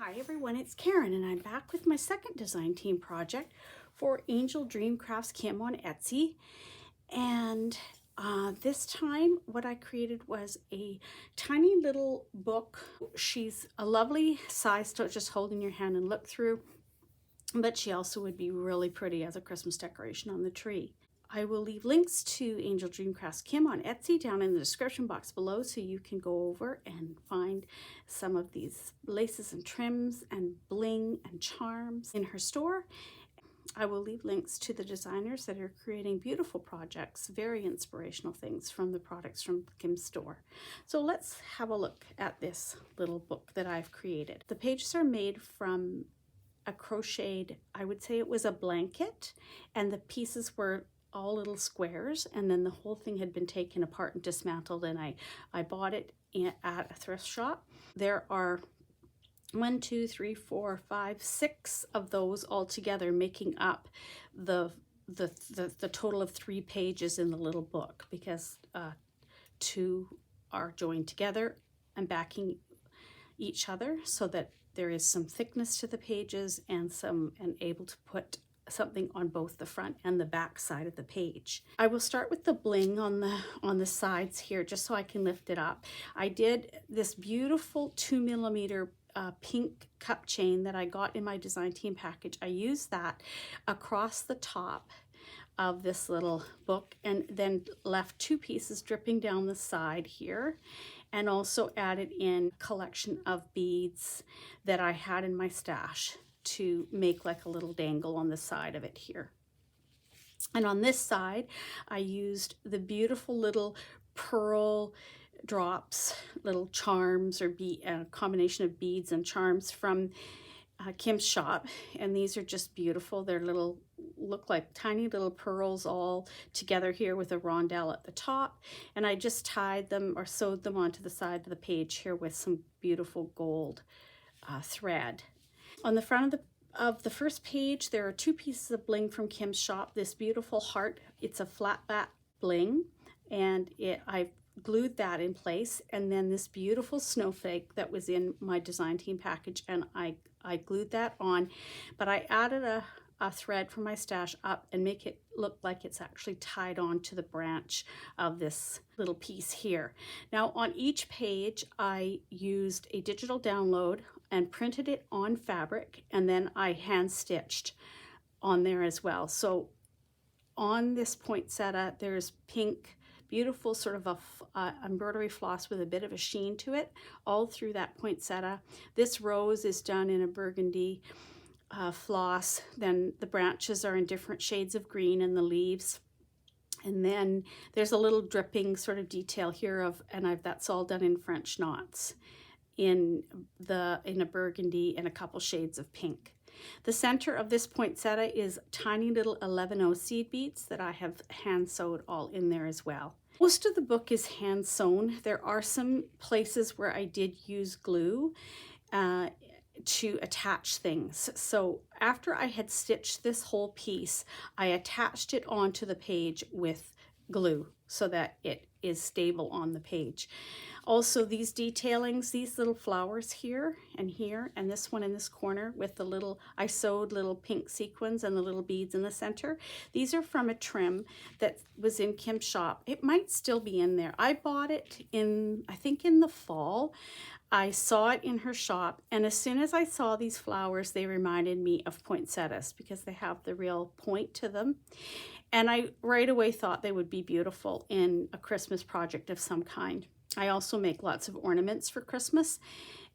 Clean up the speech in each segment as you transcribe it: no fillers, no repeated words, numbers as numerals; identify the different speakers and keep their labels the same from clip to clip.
Speaker 1: Hi everyone, it's Karen and I'm back with my second design team project for AngeldreamCraftsKim on Etsy. And this time what I created was a tiny little book. She's a lovely size to just hold in your hand and look through, but she also would be really pretty as a Christmas decoration on the tree. I will leave links to AngeldreamCraftsKim on Etsy down in the description box below so you can go over and find some of these laces and trims and bling and charms in her store. I will leave links to the designers that are creating beautiful projects, very inspirational things from the products from Kim's store. So let's have a look at this little book that I've created. The pages are made from a crocheted, I would say it was a blanket, and the pieces were all little squares, and then the whole thing had been taken apart and dismantled, and I bought it at a thrift shop. There are 1, 2, 3, 4, 5, 6 of those all together, making up the total of 3 pages in the little book, because 2 are joined together and backing each other so that there is some thickness to the pages and able to put something on both the front and the back side of the page. I will start with the bling on the sides here, just so I can lift it up. I did this beautiful 2mm pink cup chain that I got in my design team package. I used that across the top of this little book and then left 2 pieces dripping down the side here, and also added in a collection of beads that I had in my stash to make like a little dangle on the side of it here. And on this side, I used the beautiful little pearl drops, little charms, or a combination of beads and charms from Kim's shop, and these are just beautiful. They're look like tiny little pearls all together here with a rondelle at the top, and I just tied them or sewed them onto the side of the page here with some beautiful gold thread. On the front of the first page, there are 2 pieces of bling from Kim's shop. This beautiful heart, it's a flat back bling, and I've glued that in place, and then this beautiful snowflake that was in my design team package, and I glued that on, but I added a thread from my stash up and make it look like it's actually tied on to the branch of this little piece here. Now on each page I used a digital download and printed it on fabric, and then I hand stitched on there as well. So on this poinsettia there's pink, beautiful sort of a embroidery floss with a bit of a sheen to it all through that poinsettia. This rose is done in a burgundy floss. Then the branches are in different shades of green, and the leaves. And then there's a little dripping sort of detail here that's all done in French knots in a burgundy and a couple shades of pink. The center of this poinsettia is tiny little 11/0 seed beads that I have hand sewed all in there as well. Most of the book is hand sewn. There are some places where I did use glue to attach things. So after I had stitched this whole piece, I attached it onto the page with glue so that it is stable on the page. Also, these detailings, these little flowers here, and this one in this corner with the little, I sewed little pink sequins and the little beads in the center. These are from a trim that was in Kim's shop. It might still be in there. I bought it I think in the fall. I saw it in her shop, and as soon as I saw these flowers, they reminded me of poinsettias because they have the real point to them. And I right away thought they would be beautiful in a Christmas project of some kind. I also make lots of ornaments for Christmas,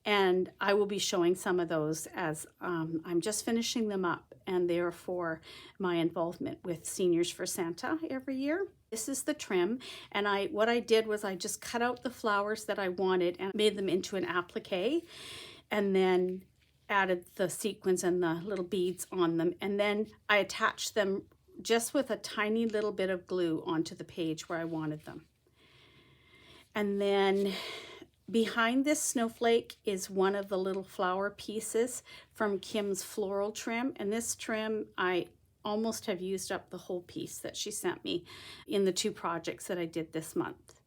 Speaker 1: and I will be showing some of those as I'm just finishing them up, and they're for my involvement with Seniors for Santa every year. This is the trim, and what I did was I just cut out the flowers that I wanted and made them into an applique, and then added the sequins and the little beads on them, and then I attached them just with a tiny little bit of glue onto the page where I wanted them. And then behind this snowflake is one of the little flower pieces from Kim's floral trim, and this trim I almost have used up the whole piece that she sent me in the 2 projects that I did this month.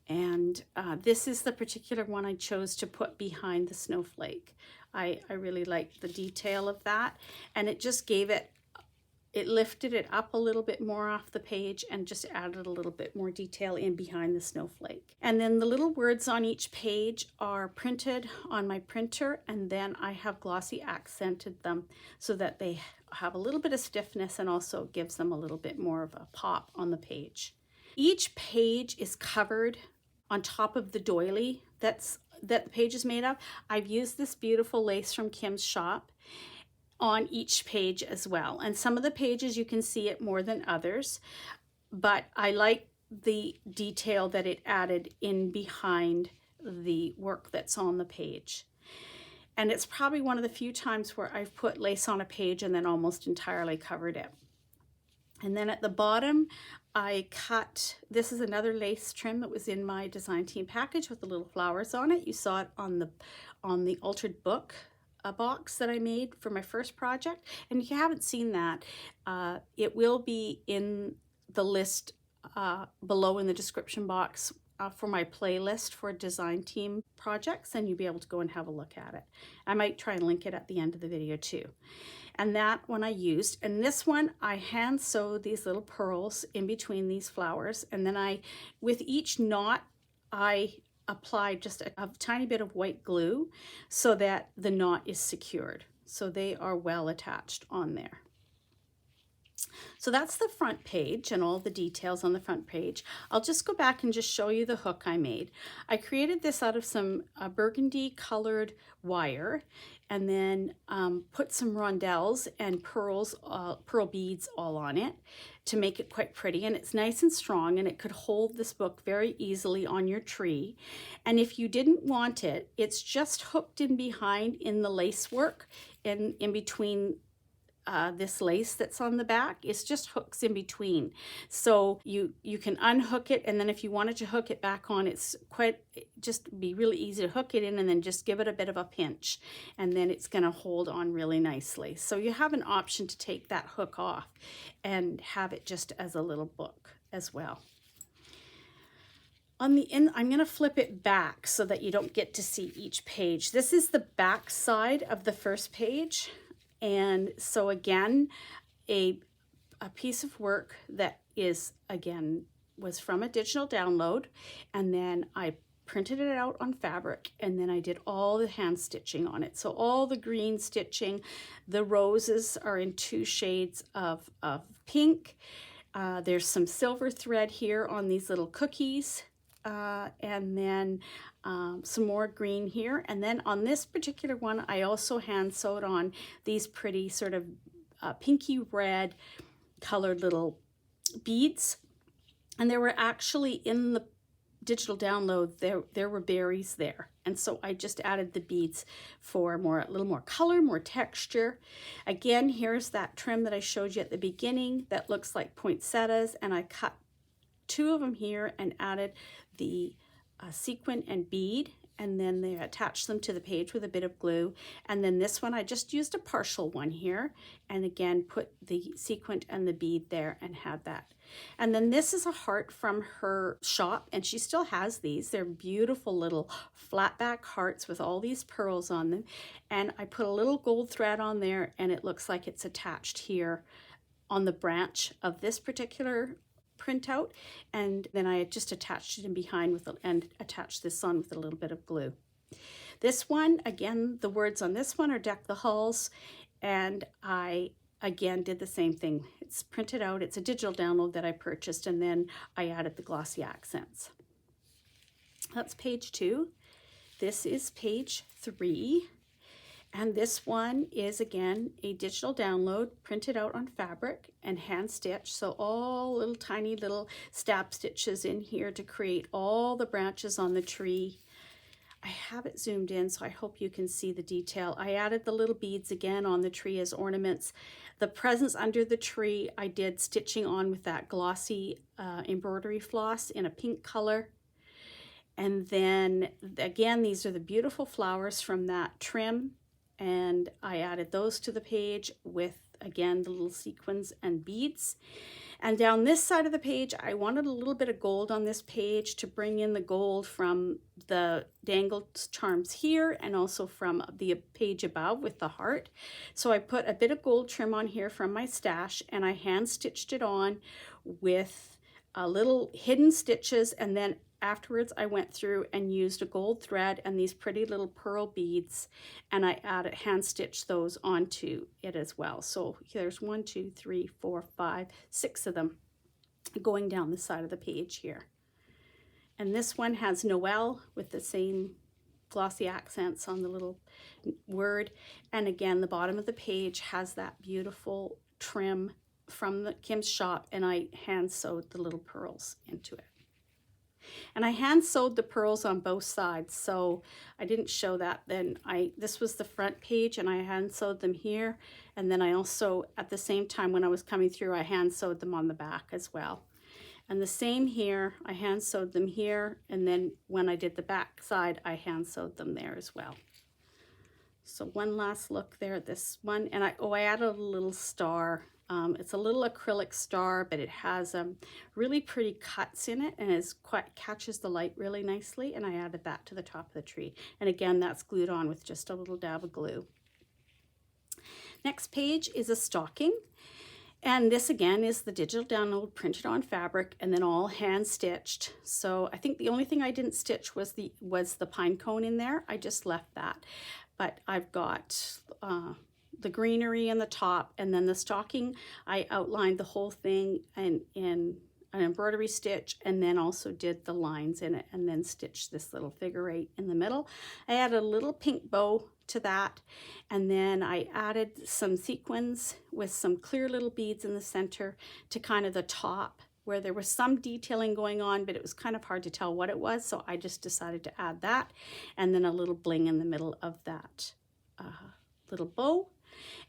Speaker 1: And this is the particular one I chose to put behind the snowflake. I really liked the detail of that, and it just gave it, it lifted it up a little bit more off the page and just added a little bit more detail in behind the snowflake. And then the little words on each page are printed on my printer, and then I have glossy accented them so that they have a little bit of stiffness and also gives them a little bit more of a pop on the page. Each page is covered on top of the doily that the page is made of. I've used this beautiful lace from Kim's shop on each page as well. And some of the pages you can see it more than others, but I like the detail that it added in behind the work that's on the page. And it's probably one of the few times where I've put lace on a page and then almost entirely covered it. And then at the bottom, I cut, this is another lace trim that was in my design team package with the little flowers on it. You saw it on the altered book box that I made for my first project. And if you haven't seen that, it will be in the list below in the description box for my playlist for design team projects, and you'll be able to go and have a look at it. I might try and link it at the end of the video too. And that one I used, and this one I hand sewed these little pearls in between these flowers, and then with each knot I applied just a tiny bit of white glue so that the knot is secured, so they are well attached on there. So that's the front page and all the details on the front page. I'll just go back and just show you the hook I made. I created this out of some burgundy colored wire, and then put some rondelles and pearls, pearl beads all on it to make it quite pretty. And it's nice and strong, and it could hold this book very easily on your tree. And if you didn't want it, it's just hooked in behind in the lace work in between this lace that's on the back. It's just hooks in between, so you can unhook it, and then if you wanted to hook it back on, it's just be really easy to hook it in, and then just give it a bit of a pinch, and then it's going to hold on really nicely. So you have an option to take that hook off and have it just as a little book as well. On the end, I'm going to flip it back so that you don't get to see each page. This is the back side of the first page. And so again, a piece of work that was from a digital download, and then I printed it out on fabric, and then I did all the hand stitching on it. So all the green stitching, the roses are in 2 shades of pink. There's some silver thread here on these little cookies, and then some more green here. And then on this particular one, I also hand sewed on these pretty sort of pinky red colored little beads. And there were actually, in the digital download, there were berries there. And so I just added the beads for a little more color, more texture. Again, here's that trim that I showed you at the beginning that looks like poinsettias, and I cut 2 of them here and added the sequin and bead, and then they attached them to the page with a bit of glue. And then this one, I just used a partial one here, and again put the sequin and the bead there and had that. And then this is a heart from her shop, and she still has these. They're beautiful little flat back hearts with all these pearls on them, and I put a little gold thread on there, and it looks like it's attached here on the branch of this particular printout, and then I just attached it in behind and attached this on with a little bit of glue. This one, again, the words on this one are Deck the Halls, and I again did the same thing. It's printed out, it's a digital download that I purchased, and then I added the glossy accents. That's page 2. This is page 3. And this one is, again, a digital download printed out on fabric and hand stitched. So all little tiny little stab stitches in here to create all the branches on the tree. I have it zoomed in, so I hope you can see the detail. I added the little beads again on the tree as ornaments. The presents under the tree, I did stitching on with that glossy embroidery floss in a pink color. And then again, these are the beautiful flowers from that trim. And I added those to the page with, again, the little sequins and beads. And down this side of the page, I wanted a little bit of gold on this page to bring in the gold from the dangled charms here and also from the page above with the heart. So I put a bit of gold trim on here from my stash, and I hand stitched it on with little hidden stitches, and then afterwards I went through and used a gold thread and these pretty little pearl beads, and I hand stitched those onto it as well. So there's 1, 2, 3, 4, 5, 6 of them going down the side of the page here. And this one has Noel with the same glossy accents on the little word. And again, the bottom of the page has that beautiful trim from Kim's shop, and I hand sewed the little pearls into it. And I hand sewed the pearls on both sides, so I didn't show that then. This was the front page, and I hand sewed them here, and then I also, at the same time when I was coming through, I hand sewed them on the back as well. And the same here, I hand sewed them here, and then when I did the back side, I hand sewed them there as well. So one last look there at this one, and I added a little star. It's a little acrylic star, but it has really pretty cuts in it, and it catches the light really nicely, and I added that to the top of the tree. And again, that's glued on with just a little dab of glue. Next page is a stocking, and this again is the digital download printed on fabric and then all hand stitched. So I think the only thing I didn't stitch was the pine cone in there. I just left that, but I've got the greenery in the top, and then the stocking, I outlined the whole thing in an embroidery stitch, and then also did the lines in it, and then stitched this little figure 8 in the middle. I added a little pink bow to that, and then I added some sequins with some clear little beads in the center to kind of the top where there was some detailing going on, but it was kind of hard to tell what it was, so I just decided to add that, and then a little bling in the middle of that little bow.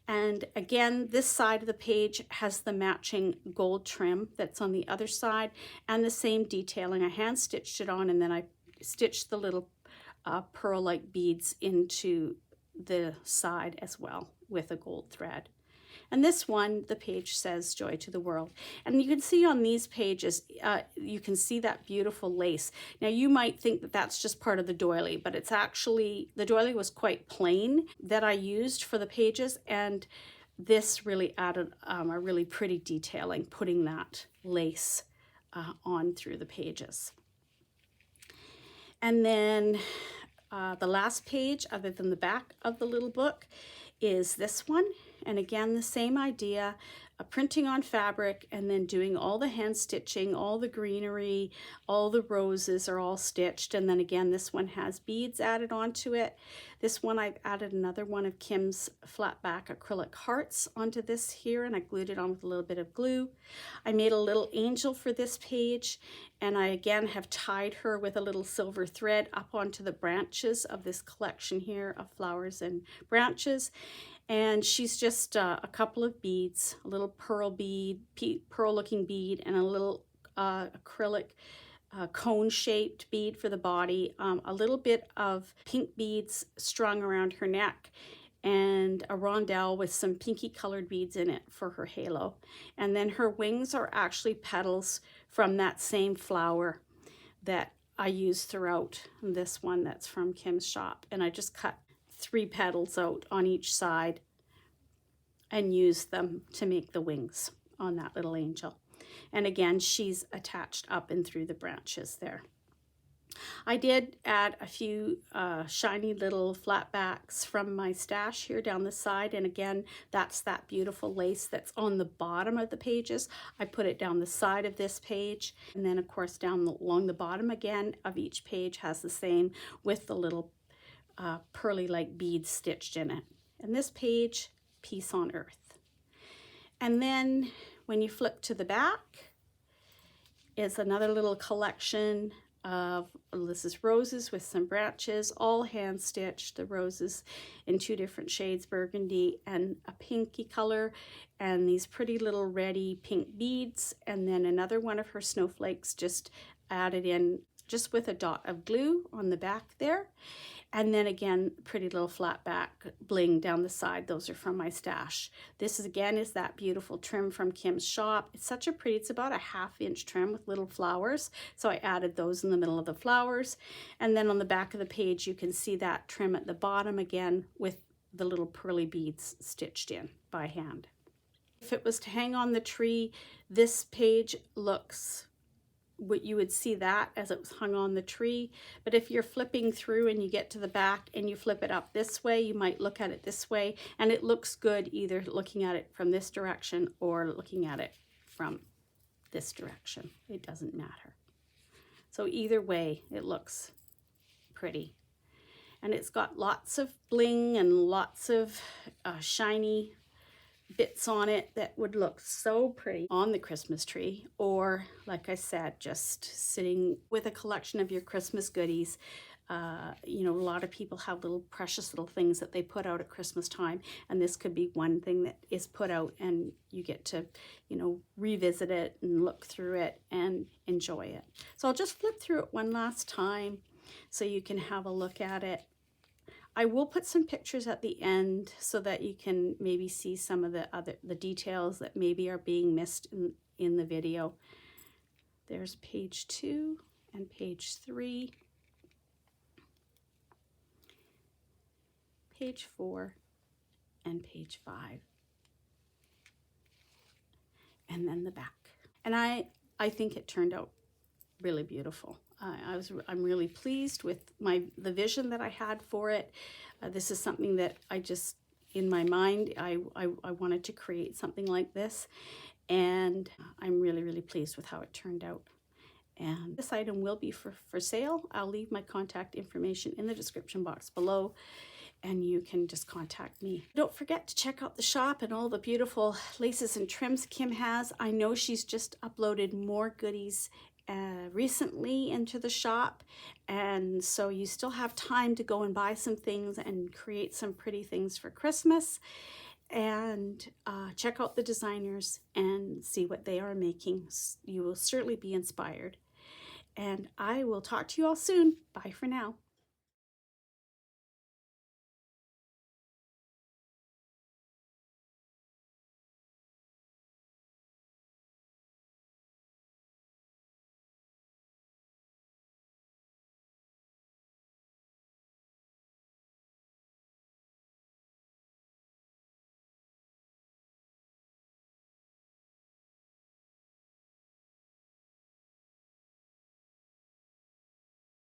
Speaker 1: And again, this side of the page has the matching gold trim that's on the other side, and the same detailing. I hand stitched it on, and then I stitched the little pearl-like beads into the side as well with a gold thread. And this one, the page says Joy to the World. And you can see on these pages, you can see that beautiful lace. Now you might think that that's just part of the doily, but it's actually, the doily was quite plain that I used for the pages, and this really added a really pretty detailing, putting that lace on through the pages. And then the last page, other than the back of the little book, is this one. And again, the same idea, printing on fabric and then doing all the hand stitching, all the greenery, all the roses are all stitched. And then again, this one has beads added onto it. This one, I've added another one of Kim's flat back acrylic hearts onto this here, and I glued it on with a little bit of glue. I made a little angel for this page, and I again have tied her with a little silver thread up onto the branches of this collection here of flowers and branches. And she's just a couple of beads, a little pearl bead, pearl looking bead, and a little acrylic cone-shaped bead for the body, a little bit of pink beads strung around her neck, and a rondelle with some pinky colored beads in it for her halo. And then her wings are actually petals from that same flower that I used throughout this one that's from Kim's shop. And I just cut 3 petals out on each side and used them to make the wings on that little angel. And again, she's attached up and through the branches there. I did add a few shiny little flat backs from my stash here down the side, and again, that's that beautiful lace that's on the bottom of the pages. I put it down the side of this page, and then of course down along the bottom again of each page has the same with the little pearly like beads stitched in it. And this page, Peace on Earth. And then when you flip to the back is another little collection of, this is roses with some branches, all hand stitched, the roses in 2 different shades, burgundy and a pinky color, and these pretty little reddy pink beads, and then another one of her snowflakes just added in just with a dot of glue on the back there. And then again, pretty little flat back bling down the side. Those are from my stash. This is again is that beautiful trim from Kim's shop. It's such a pretty, it's about a 1/2 inch trim with little flowers. So I added those in the middle of the flowers. And then on the back of the page, you can see that trim at the bottom again with the little pearly beads stitched in by hand. If it was to hang on the tree, this page looks what you would see that as it was hung on the tree. But if you're flipping through and you get to the back and you flip it up this way, you might look at it this way, and it looks good either looking at it from this direction or looking at it from this direction. It doesn't matter. So either way, it looks pretty. And it's got lots of bling and lots of shiny bits on it that would look so pretty on the Christmas tree, or like I said, just sitting with a collection of your Christmas goodies. You know, a lot of people have little precious little things that they put out at Christmas time, and this could be one thing that is put out and you get to, you know, revisit it and look through it and enjoy it. So I'll just flip through it one last time so you can have a look at it. I will put some pictures at the end so that you can maybe see some of the details that maybe are being missed in the video. There's page 2 and page 3, page 4, and page 5, and then the back. And I think it turned out really beautiful. I'm really pleased with the vision that I had for it. This is something that I just, in my mind, I wanted to create something like this, and I'm really, really pleased with how it turned out. And this item will be for sale. I'll leave my contact information in the description box below, and you can just contact me. Don't forget to check out the shop and all the beautiful laces and trims Kim has. I know she's just uploaded more goodies recently into the shop, and so you still have time to go and buy some things and create some pretty things for Christmas. And check out the designers and see what they are making. You will certainly be inspired. And I will talk to you all soon. Bye for now.